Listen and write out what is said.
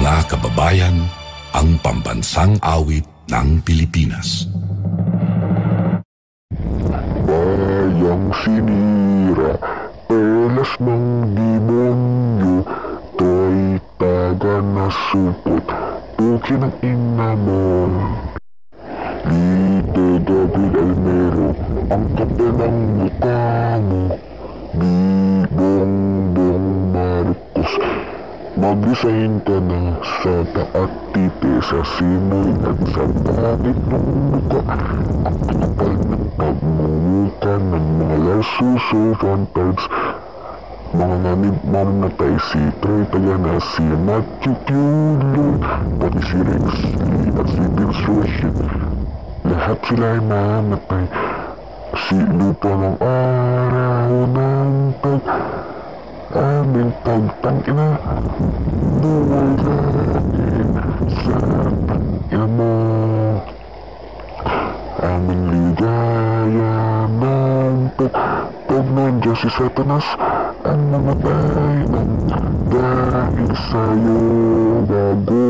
Mga kababayan, ang pambansang awit ng Pilipinas. Bayang sinira, pelas ng demonyo, to'y taga na supot, puki ng ina mo. Dito David Almero, ang kapal ng mukha mo. Bongbong Marcos, mag-resign ka na sa taat titi sa simoy at sa bakit ng mukha. Ang kapal ng pagmumuka ng mga lasusuran types. Mga namamatay si Troy Tagana, si Matthew Pulo, pati si Rex Lee at si Bill Soshit. Lahat sila ay mamatay. Si lupa ng araw ng aming pagtangina, duwalain sa tangina mo. Aming ligaya ng pag nandiyan si Satanas, ang namatay ng dahil sa'yo bago